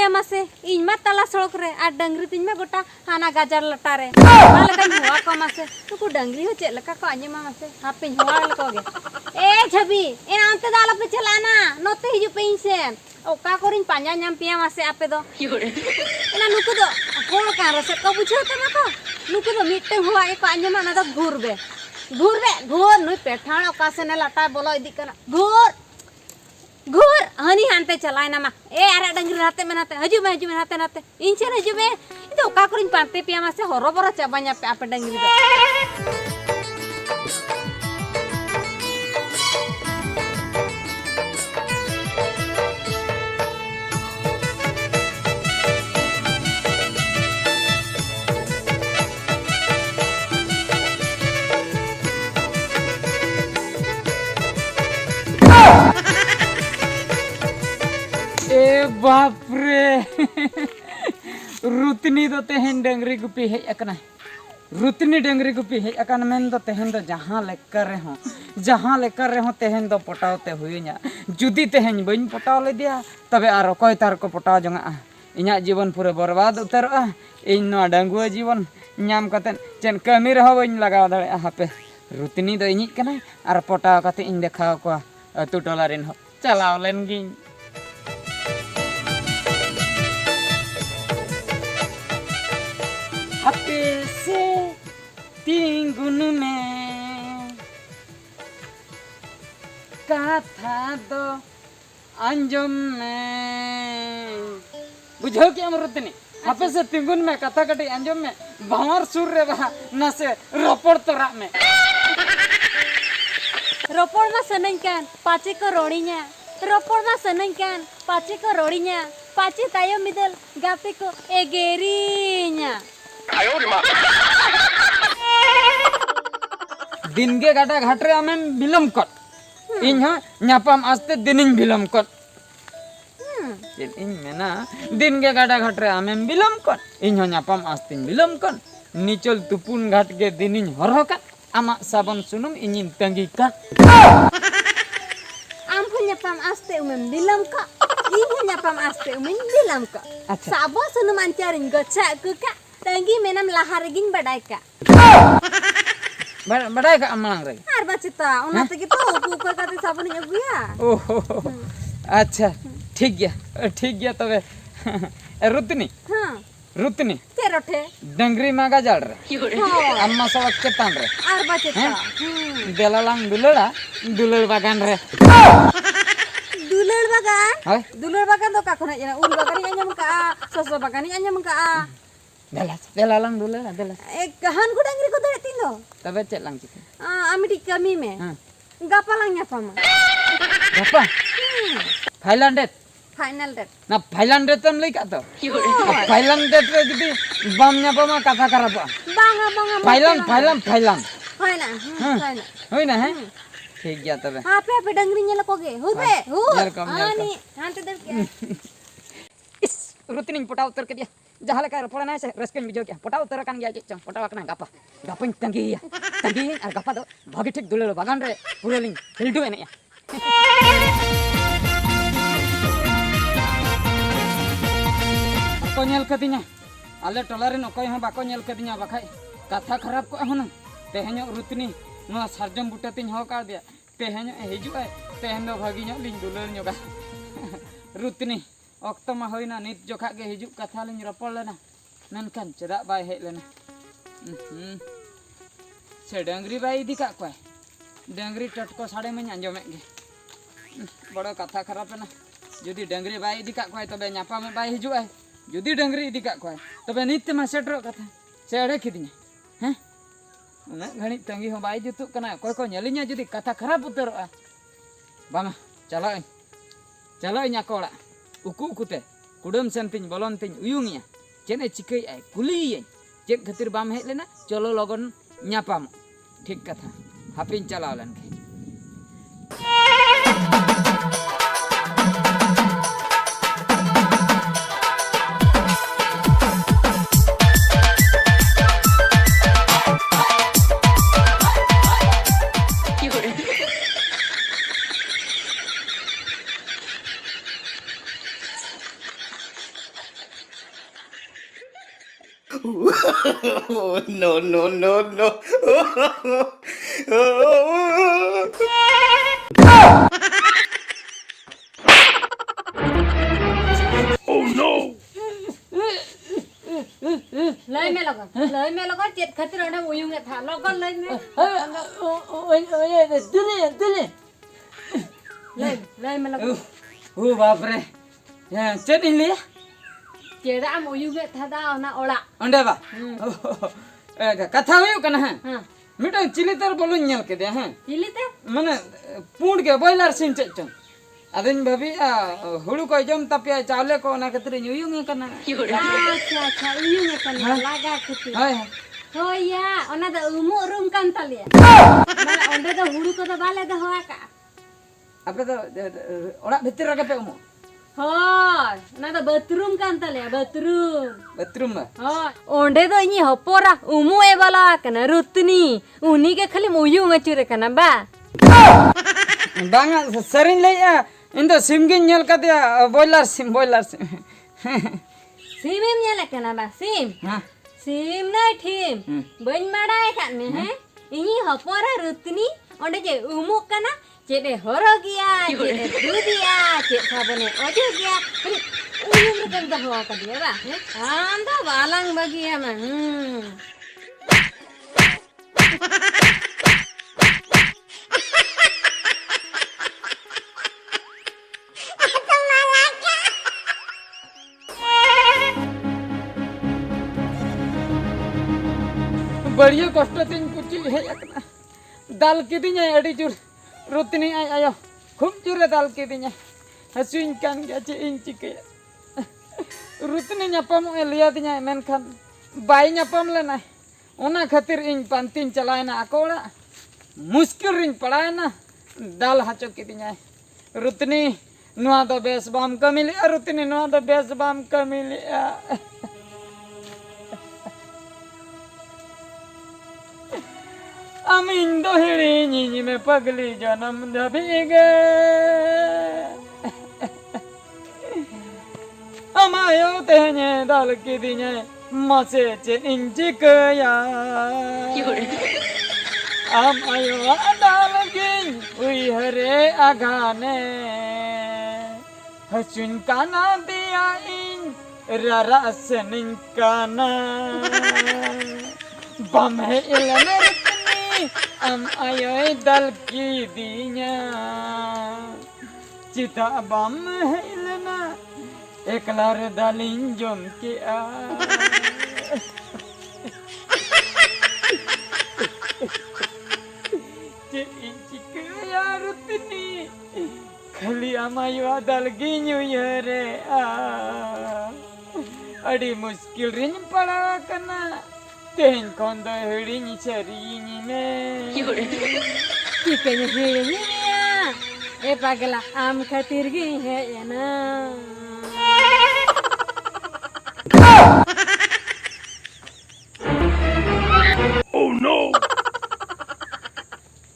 mase iñma tala solok re ar dangri tiñma gota hana gajar letare mala kan huwa ko mase tuku dangri ho cek leka ko anjema mase hapin huwa leko ge छवि इन अंते दाला पे चलाना नोते हिजु पे से ओका कोरिन पांजा नाम पिया मासे आपे दो इना नुकु दो कोन का रसे को बुझो तमा को नुकु दो मिटे हुआ ए पांजा ना दो घूरबे घूर नुई पेठाण ओका से ने लटा बोलो इदी कना घूर हनी हानते चलाय ना मा ए अरे डंगरी राते में नाते हजु में नाते इन छे हजु में इदो ओका कोरिन पांते पिया मासे होरो बरो चाबाnya पे आपे डंगरी दो बाप रे रुतनी दो तेहन डंगरी गुपी है अकना रुतनी डंगरी गुपी है अकन मेन दो तेहन दो जहां लेकर रहे हो तेहन दो पटावते हुईना जुदी तेहन बइन पटाव ले दिया तबे आर कोई तार को पटाव जंगा इना जीवन पूरे बर्बाद उतरआ इन नो डंगुआ जीवन नाम कते चेन कमी रहो बइन लगाव दाड़े हापे रुतनी दो इनी कना आर पटाव कते इन देखाव को अतु टोला रेन हो चलाव लेन गी हापे से तींगुन में कथा दो अंजुम में बुझो कि अमृतनी हापे से तींगुन में कथा कटी अंजुम में भंवर सुर रे बहा न से रोपड़ तोरा में रोपड़ में सनन कान पाचे को रोड़ी냐 रोपड़ में सनन कान पाचे को रोड़ी냐 पाचे तायो मिदल गाते को एगेरीnya दिन के गाटा घाटरे आमें बिलम कर इन हा न्यापाम आस्ते दिनिंग बिलम कर इन में ना दिन के गाटा घाटरे आमें बिलम कर इन हा न्यापाम आस्ते बिलम कर निचल तुपुन घाट के दिनिंग हरह का आमा साबन सुनुम इनिन तंगी का आम हो न्यापाम आस्ते उमें बिलम का इन हो न्यापाम आस्ते उमें बिलम का साबन सुनुम अंचारिन गचा का तंगी मेनम लाहारगिन बडाय का बडाय का अमलांग रे आर बचता उना तके तो ऊपर का साबन अगुया ओहो अच्छा ठीक गया तबे रुतनी हां रुतनी तेरोठे डंगरी मागा जाल रे अम्मा सवक चेतान रे आर बचता देलालांग दुलड़ बागान रे दुलड़ बागान हाय दुलड़ बागान तो का खना जना उल बागान anjam ka soso bagan anjam ka देलालांग दुलड़ देला एक कहान को डंगरी को दे तिलो तबे चेलांग चिके आमी कमी में गापालांग न्यापाम गपा फाइनल डेट ना फाइनल डेट तम लई का तो फाइनल डेट रे जदी बम न्यापामा कथा करबा बांगा फाइनल होई ना है ठीक गया तबे हां पे डंगरी ने लकोगे हुबे हु आनी हांते दर के इस रुतनी पटा उतर के दिया जहां लेकर पड़ना है रस्कन बिजो क्या पटा उतर कान गया चंग पटा कना गापा तंगी और गापा दो भागी ठीक दुलड़ बागान रे पूरे लिंग हिलडू एने को नेल कदिnya आले टोला रेन अकय हं बाको नेल कदिnya बाखाय कथा खराब को हन तेहनो रुतनी नो सरजम बुटा तिन हो का दिया तेहनो हिजु आय तेहनो भागी नो लिंग दुलड़ न्योगा रुतनी अक्तो मा होइना नित जोखा गे हिजु कथा लिंग रपड़ लेना मेनखान चेदा बाय हेज लेना से डंगरी बाय इदी का कोय डंगरी टटको साड़े में आंजमे गे बड़ा कथा खराब ना जुदी डंगरी बाय इदी का कोय तबे न्यापा में बाय हिजु आय जुदी डंगरी इदी का कोय तबे नित मा सेटरो कथा से अड़े खिदिnya हैं उना घणी तंगी हो बाय जुतु कना कोय को नेलिnya जुदी कथा खराब उतरोआ बांगा चलो इnya कोड़ा उकुते कुडम सेंतिन बोलन तिन उयुंगिया चेने चिकई आय कुली चेक खातिर बाम हेज लेना चलो लगन न्यापाम ठीक कथा हापिन चलाव लन के Oh, no, no, no, no. Oh, no. Lấy mẹ logon chết khát rồi nó uyung ngặt thả logon lấy mẹ lấy mẹ logon बाप रे चेत इन लिया chết đã uyung ngặt thả đau na ola अंडे बा कथा हुई कना है हाँ मिटा चिली तर बोलो nyal के दे हैं चिली ते माने पूंड के बॉयलर सिम चचन अदिन भाभी हुड़ू को जम तपिया चावले को ना कतरे यूयुंग कना अच्छा uyung ngặt kan laga kutu हाय oh ya ona da umur rum kan talia mana onde da huru ko da bale da hoa ka apa तो ओड़ा भीतर रखे पे उमो hoy ona da bathroom kan talia bathroom में hoy onde do ini hopora umu e bala kana rutni uni ke khali uyung achure kana ba बांगा सरिन ले इन तो SIM के nyal का दिया boiler SIM sim em nyala kana ba sim हां sim na thim bain mada kan me he ini hopora rutni onde je umu kana cede horo gya cede dudia cede sabone ojo gya uyung kan da hoa ka dia ba anda balang bagi ya man बढ़िया कष्ट तीन कुछ है दाल की दी अड़ी जुर रुतनी आयो खूब जुरे दाल की दी हसुइन कान गया चे इन चिके रुतनी ᱧᱟᱯᱟᱢ लिया दी मेनखान बाई ᱧᱟᱯᱟᱢ लेना ओना खातिर इन पांतिन चलायना अकोड़ा मुश्किल रिन पड़ायना दाल हाचो की दी रुतनी नुआ दो बेस बाम कमी लिया रुतनी नुआ दो बेस बाम कमी लिया अमीन दो हिड़ी में पगली जन्म दबीगे अमायो तेने दाल की दिने मसे चे इंचिक या अमायो दाल की उई हरे आगाने हसुन काना दिया इन ररा सनिन काना बम है इलने ayo dal ki dinya cita bam hilna eklar dalin jom ki a cik ya rutini khali amayo dal ginyu yare a adi muskil rin pada kana तेन कौन दो हिड़ी चरीनी में चिकन हिड़ी ए पगला आम खातिर गई है ये ना Oh, no.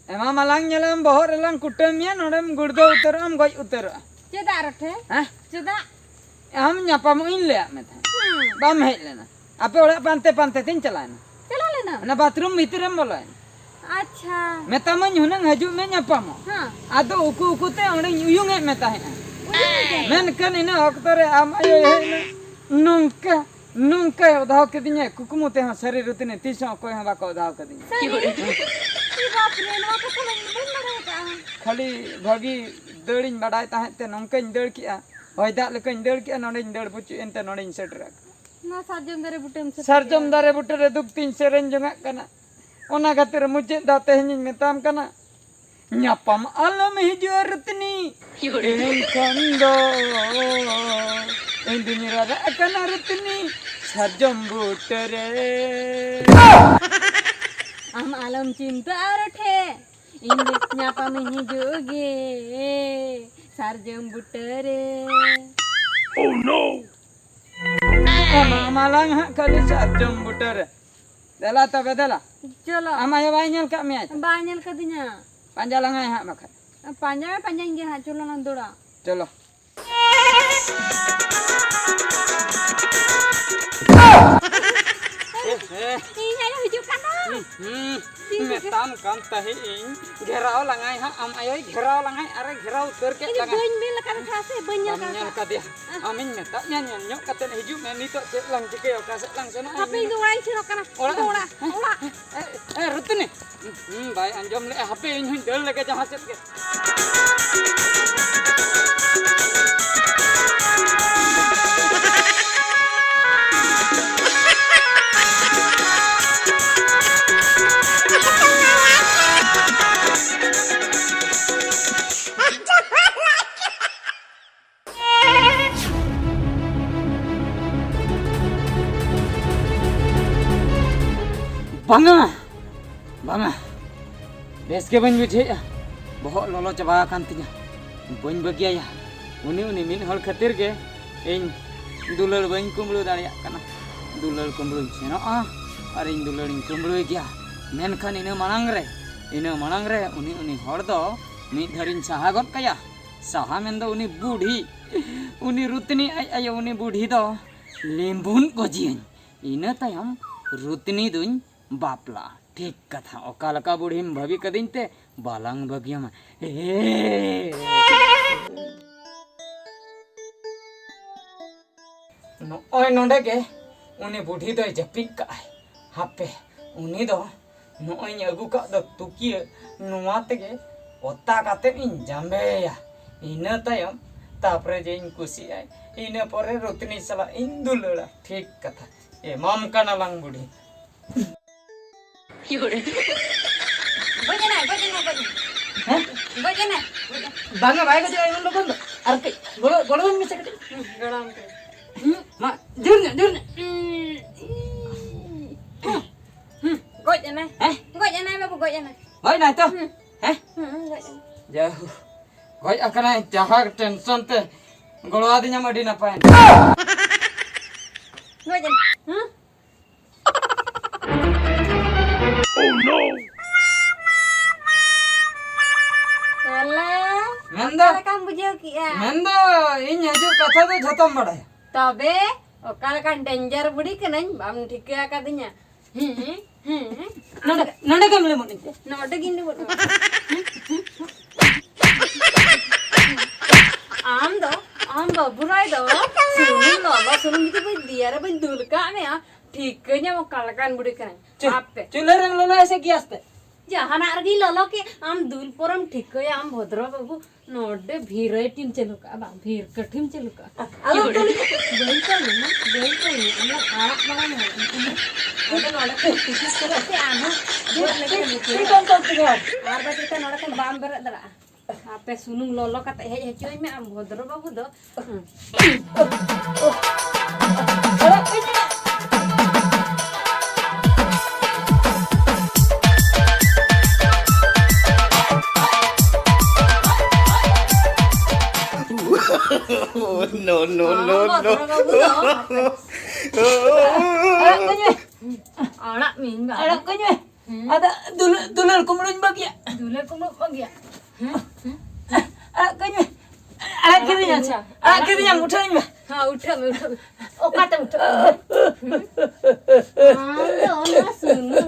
एमा मलांग nyala bohor elang kutemia nodem gurdo uter am goi uter ceda rothe ah ceda am nyapa mo in le met bam hej lena ape oड़ा pante tin चलाना चला लेना ना बाथरूम भीतर में बोला अच्छा मेता मन हुनंग हजू में nyapa mo हाँ आदो उकु ते ओंडे युयुंग ए मेता है men kan ina oktore am ayo he nungka उधाव के दिने कुकुमु ते हां शरीर उतने तीसो कोई हां बाको उधाव के दिने बाप रे नो का समझ में मरे का खाली भाभी दड़िन बडाय ताहे ते नंकन दड़ किया होय दा लेकन दड़ किया नोडे दड़ पुचु एनते नोडे सेटर ना साजम दरे बुटेम से सरजम दारे बुटरे दुख तीन सेरेन जंगा कना ओना खातिर मुझे दा तेहनी मेताम कना ᱧᱟᱯᱟᱢ आलम हिजो रतनी इन कंदो इन दुनिया रा कना Ratni सरजम बुटरे am alam cinta arothe induknya pamini joge sarjam butere. Oh no! malang hak kali sarjam buter. Dela ta bedela. Chalo Amaya bainal ka me. banyak kadinya. Panjalangai hak makan. Panjang ge ha chalo nandoda. Chalo. Ini ayo hijaukan dong. Metan kan tahi ing gerau langai ha am ayo gerau langai are gerau ter ke Ini langai. banyak kan khase banyak kan. Nyal ka dia. Amin meta nyanyok katen hiju me nito te lang cike yo ka lang sana. Tapi itu orang sirok kan. Ola. Rutu ni. Bai anjom le HP ing dol le ke jahat ke. Banga bes ke ban bujhe ya bohok lolo chaba kan tinya bain bagia ya uni min hol khatir ke इन दुलर बाइन कुमड़ो दाड़िया कना दुलर कुमड़ो सेनो और इन दुलर कुमड़ो गया मेनखान इन मांग रे उनी हर दो मिद धरिन साहा गद कया साहा मेन दो उनी बूढ़ी उनी रुतनी आय उनी बूढ़ी दो लेम्बुन गजियन इन तायम रुतनी दुन बापला ठीक कथा ओकालका बूढ़ी भाभी कदिन ते बालांग बगिया नोय नोंडे के उनी बूढ़ी दो जपिक का हापे उनी दो नोय अगु का दो तुकिए नुवा तेगे ओता काते इन जाम्बेया इन तायम तापरे जे इन कुसी आय इन परे रुतनी सला इन दुलड़ा ठीक कथा ए माम काना लांग बूढ़ी बांगा बाय गजे आइनो लोगन अर के गोलो में से Garam ke. मा जुरने Goj anai. Goj anai babu goj anai. होय ना तो हैं Goj anai. जाहु होय अकना जहा टेंशन ते गोलवा दिना मडी ना पाए Goj anai. Oh no! Alah. मेंदो Kamu bujau kia. मेंदो इन हजू कथा तो जतम बड़े Tabe, okal kan danger budi kenan, bam thikya kadinya. नडे कमले मुनि Node gini bodo. Am baburai do. Sunung itu bai diara bai dulka me ya. Thiknya okal kan budi kenan. Ape. चूल्हे रंग लोला ऐसे किया असते Jahan argi lolo ke am dul poram thikya am bhodra babu node bhirai tim celuka bam bhir ka tim celuka. Alo tuli benkal na amla arak bala na. Ada node ke tikis kore te anu jor leke leke. कौन कौन ती घर Arba kita node kan bam berat dara. Ape sunung lolo kata he cuy me am bhodra babu do. Oh no no no no! Arak min ba. अरे कन्या ada दुलर कुमड़न बगिया Dule kumu pagya. कन्या किरिया उठाइन में Ha utra me utra. O kata utra. Ah, no sunu.